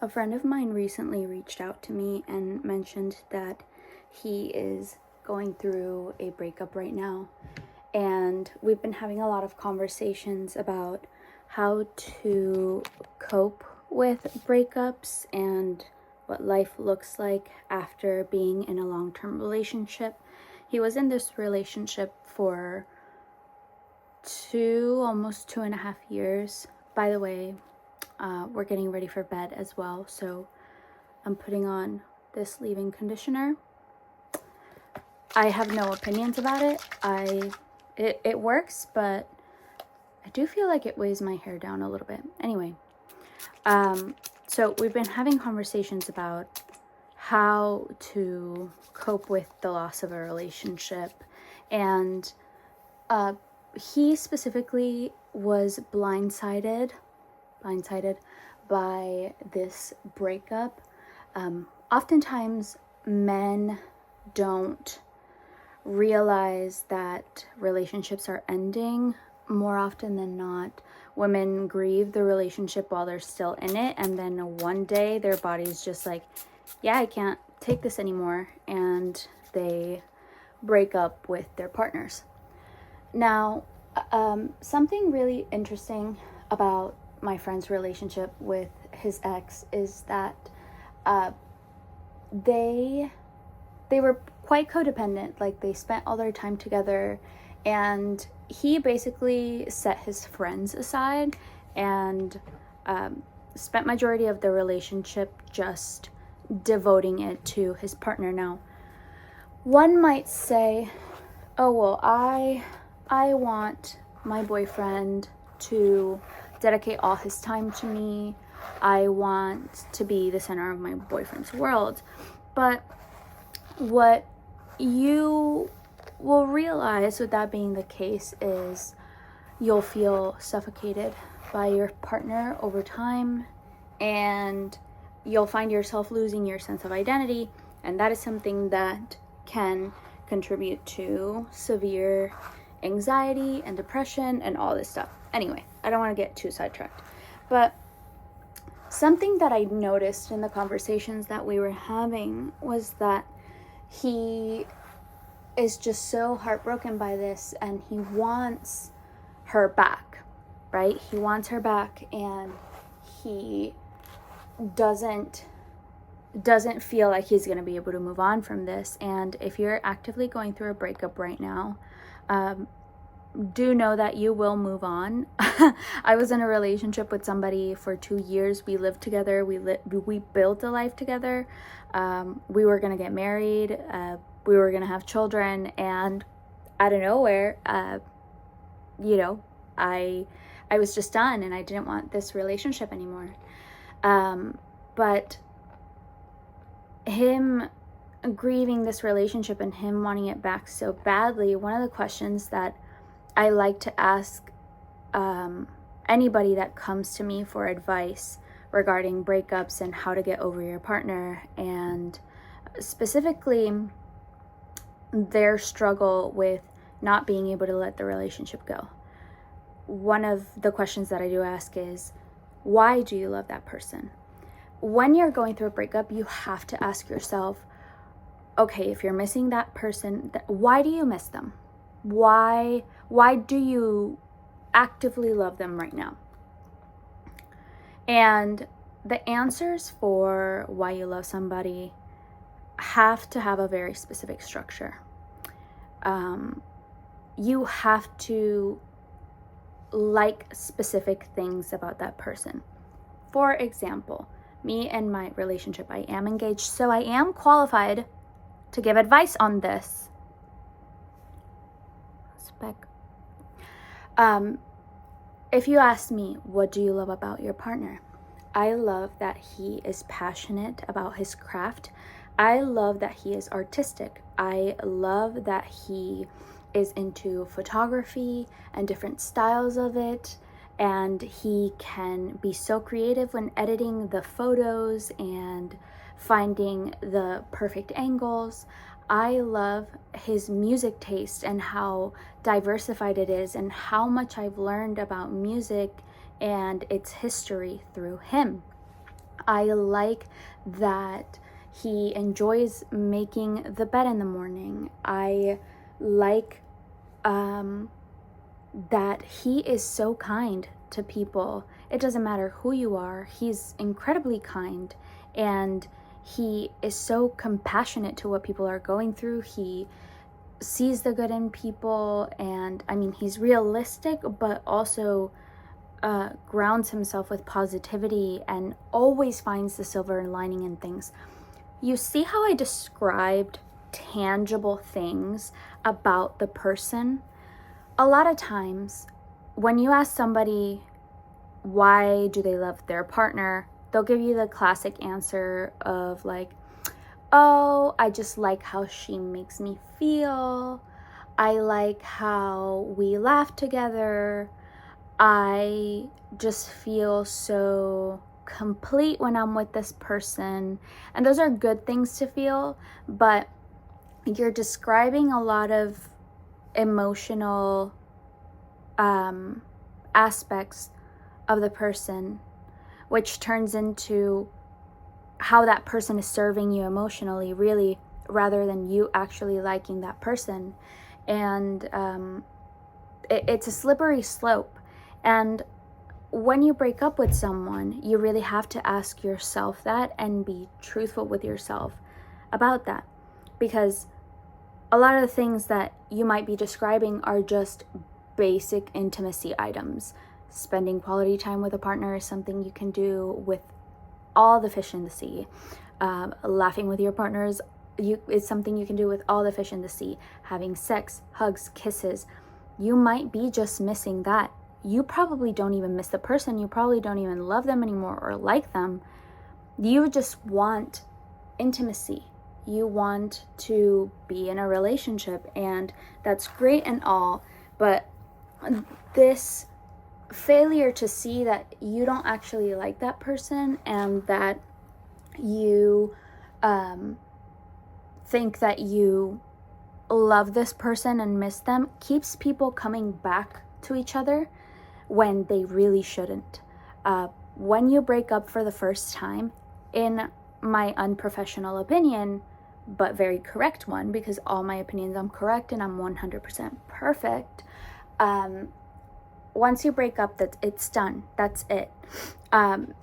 A friend of mine recently reached out to me and mentioned that he is going through a breakup right now. And we've been having a lot of conversations about how to cope with breakups and what life looks like after being in a long-term relationship. He was in this relationship for almost 2.5 years. By the way, we're getting ready for bed as well, so I'm putting on this leave-in conditioner. I have no opinions about it. It works, but I do feel like it weighs my hair down a little bit. Anyway, so we've been having conversations about how to cope with the loss of a relationship, and he specifically was blindsided by this breakup. Oftentimes men don't realize that relationships are ending. More often than not, women grieve the relationship while they're still in it, and then one day their body's just like, yeah, I can't take this anymore, and they break up with their partners. Now, something really interesting about my friend's relationship with his ex is that they were quite codependent. Like, they spent all their time together, and he basically set his friends aside and spent majority of the relationship just devoting it to his partner. Now, one might say, oh, well, I want my boyfriend to dedicate all his time to me. I want to be the center of my boyfriend's world. But what you will realize with that being the case is you'll feel suffocated by your partner over time, and you'll find yourself losing your sense of identity, and that is something that can contribute to severe anxiety and depression and all this stuff. Anyway, I don't want to get too sidetracked, but something that I noticed in the conversations that we were having was that he is just so heartbroken by this, and he wants her back, right? He wants her back, and he doesn't feel like he's going to be able to move on from this. And if you're actively going through a breakup right now, do know that you will move on. I was in a relationship with somebody for 2 years. We lived together. We built a life together. We were going to get married. We were going to have children. And out of nowhere, I was just done, and I didn't want this relationship anymore. But him grieving this relationship and him wanting it back so badly, one of the questions that I like to ask anybody that comes to me for advice regarding breakups and how to get over your partner, and specifically their struggle with not being able to let the relationship go. One of the questions that I do ask is, why do you love that person? When you're going through a breakup, you have to ask yourself, okay, if you're missing that person, why do you miss them? Why do you actively love them right now? And the answers for why you love somebody have to have a very specific structure. You have to like specific things about that person. For example, me and my relationship, I am engaged, so I am qualified to give advice on this. If you ask me, what do you love about your partner? I love that he is passionate about his craft. I love that he is artistic. I love that he is into photography and different styles of it, and he can be so creative when editing the photos and finding the perfect angles. I love his music taste and how diversified it is, and how much I've learned about music and its history through him. I like that he enjoys making the bed in the morning. I like that he is so kind to people. It doesn't matter who you are, he's incredibly kind, and he is so compassionate to what people are going through. He sees the good in people, and I mean, he's realistic, but also grounds himself with positivity and always finds the silver lining in things. You see how I described tangible things about the person? A lot of times, when you ask somebody why do they love their partner, they'll give you the classic answer of like, oh, I just like how she makes me feel. I like how we laugh together. I just feel so complete when I'm with this person. And those are good things to feel, but you're describing a lot of emotional aspects of the person, which turns into how that person is serving you emotionally, really, rather than you actually liking that person. And it's a slippery slope. And when you break up with someone, you really have to ask yourself that and be truthful with yourself about that. Because a lot of the things that you might be describing are just basic intimacy items. Spending quality time with a partner is something you can do with all the fish in the sea. Laughing with your partners is something you can do with all the fish in the sea. Having sex, hugs, kisses. You might be just missing that. You probably don't even miss the person. You probably don't even love them anymore or like them. You just want intimacy. You want to be in a relationship, and that's great and all, but this failure to see that you don't actually like that person and that you think that you love this person and miss them keeps people coming back to each other when they really shouldn't. When you break up for the first time, in my unprofessional opinion, but very correct one, because all my opinions I'm correct and I'm 100% perfect, once you break up, it's done. That's it.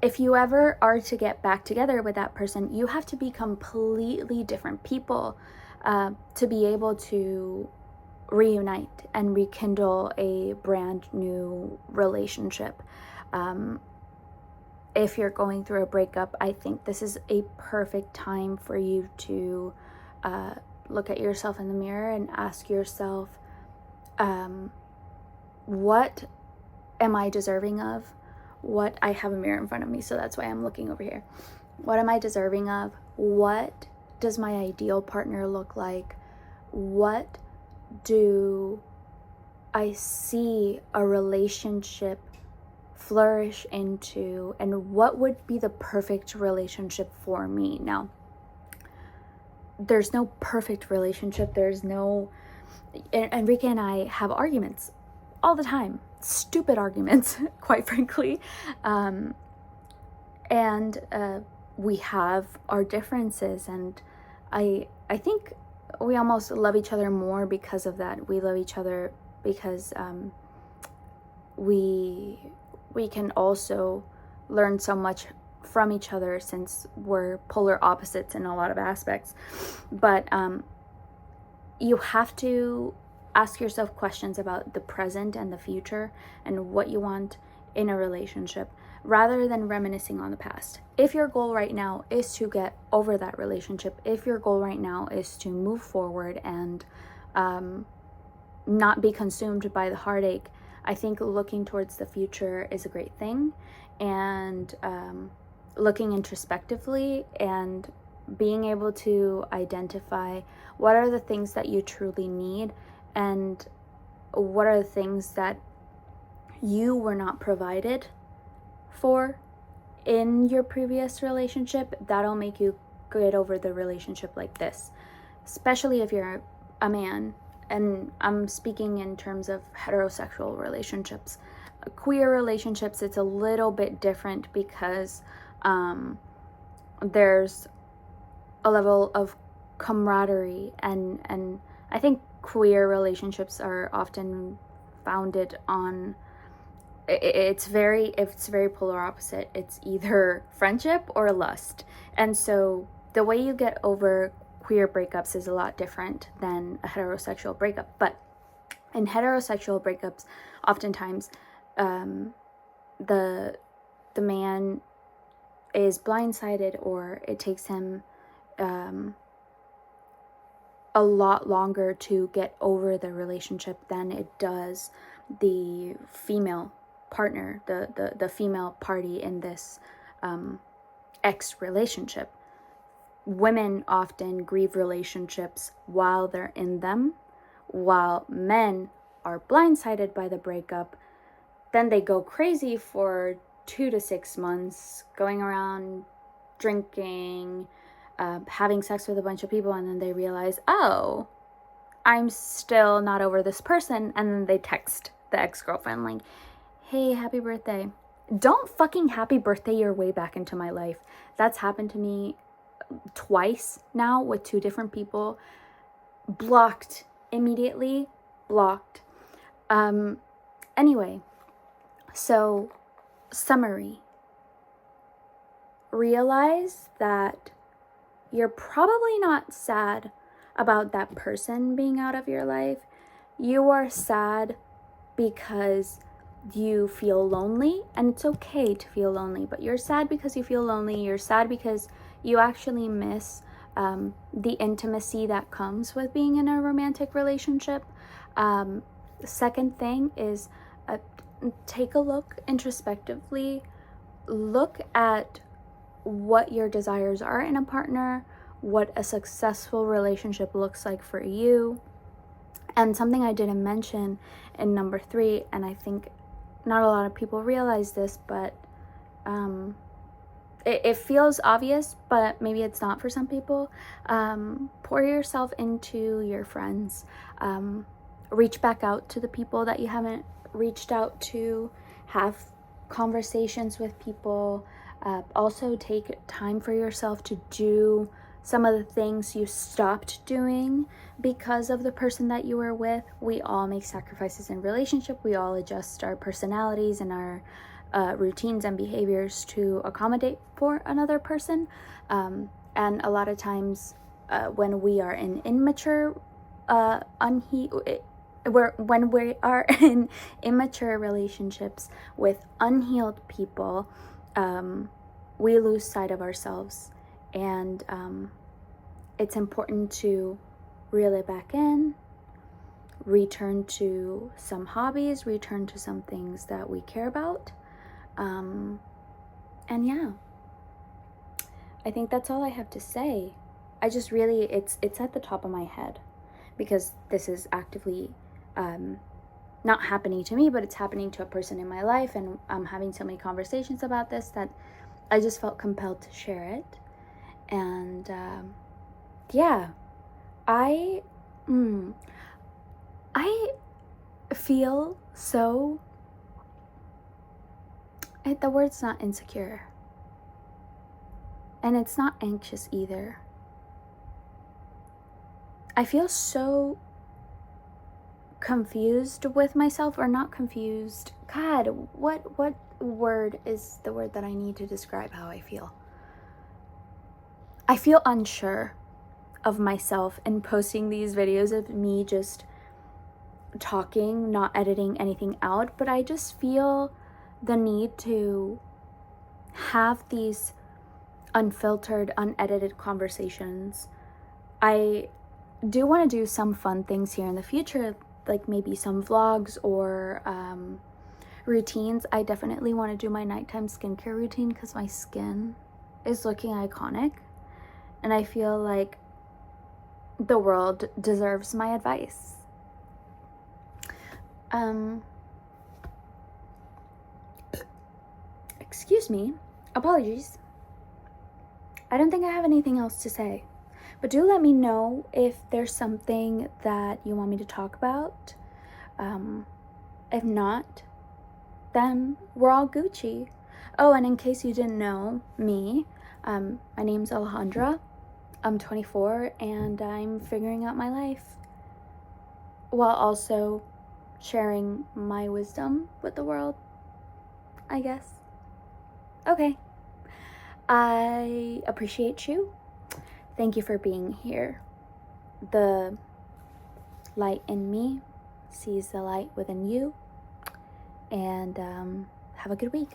If you ever are to get back together with that person, you have to be completely different people to be able to reunite and rekindle a brand new relationship. If you're going through a breakup, I think this is a perfect time for you to look at yourself in the mirror and ask yourself, what am I deserving of? What, I have a mirror in front of me, so that's why I'm looking over here. What am I deserving of? What does my ideal partner look like? What do I see a relationship flourish into, and what would be the perfect relationship for me? Now, there's no perfect relationship. There's no, Enrique and I have arguments all the time, stupid arguments, quite frankly, and we have our differences, and I think we almost love each other more because of that. We love each other because we can also learn so much from each other, since we're polar opposites in a lot of aspects. But you have to ask yourself questions about the present and the future and what you want in a relationship, rather than reminiscing on the past. If your goal right now is to get over that relationship, if your goal right now is to move forward and not be consumed by the heartache, I think looking towards the future is a great thing. And looking introspectively and being able to identify what are the things that you truly need and what are the things that you were not provided for in your previous relationship, that'll make you get over the relationship like this. Especially if you're a man, and I'm speaking in terms of heterosexual relationships. Queer relationships, it's a little bit different because there's a level of camaraderie, and I think queer relationships are often founded on, it's very polar opposite. It's either friendship or lust. And so the way you get over queer breakups is a lot different than a heterosexual breakup. But in heterosexual breakups, oftentimes the man is blindsided, or it takes him a lot longer to get over the relationship than it does the female partner, the female party in this ex relationship. Women often grieve relationships while they're in them, while men are blindsided by the breakup. Then they go crazy for 2 to 6 months, going around drinking, having sex with a bunch of people, and then they realize, oh, I'm still not over this person, and then they text the ex-girlfriend like, hey, happy birthday. Don't fucking happy birthday your way back into my life. That's happened to me twice now with 2 different people. Blocked immediately. Blocked. Anyway, so summary. Realize that you're probably not sad about that person being out of your life. You are sad because you feel lonely, and it's okay to feel lonely, but you're sad because you feel lonely. You're sad because you actually miss the intimacy that comes with being in a romantic relationship. The second thing is take a look introspectively. Look at what your desires are in a partner, what a successful relationship looks like for you. And something I didn't mention in number 3, and I think not a lot of people realize this, but it feels obvious, but maybe it's not for some people. Pour yourself into your friends. Reach back out to the people that you haven't reached out to. Have conversations with people. Also take time for yourself to do some of the things you stopped doing because of the person that you were with. We all make sacrifices in relationship. We all adjust our personalities and our routines and behaviors to accommodate for another person. And a lot of times when we are in immature, when we are in immature relationships with unhealed people, we lose sight of ourselves. And it's important to reel it back in, return to some hobbies, return to some things that we care about. And yeah, I think that's all I have to say. I just really, it's at the top of my head because this is actively not happening to me, but it's happening to a person in my life, and I'm having so many conversations about this that I just felt compelled to share it. And yeah, I feel so, the word's not insecure, and it's not anxious either. I feel so confused with myself, or not confused. God, what word is the word that I need to describe how I feel? I feel unsure of myself in posting these videos of me just talking, not editing anything out, but I just feel the need to have these unfiltered, unedited conversations. I do want to do some fun things here in the future, like maybe some vlogs or routines. I definitely want to do my nighttime skincare routine because my skin is looking iconic, and I feel like the world deserves my advice. Excuse me, apologies. I don't think I have anything else to say, but do let me know if there's something that you want me to talk about. If not, then we're all Gucci. Oh, and in case you didn't know me, My name's Alejandra. I'm 24 and I'm figuring out my life while also sharing my wisdom with the world, I guess. Okay. I appreciate you. Thank you for being here. The light in me sees the light within you. And have a good week.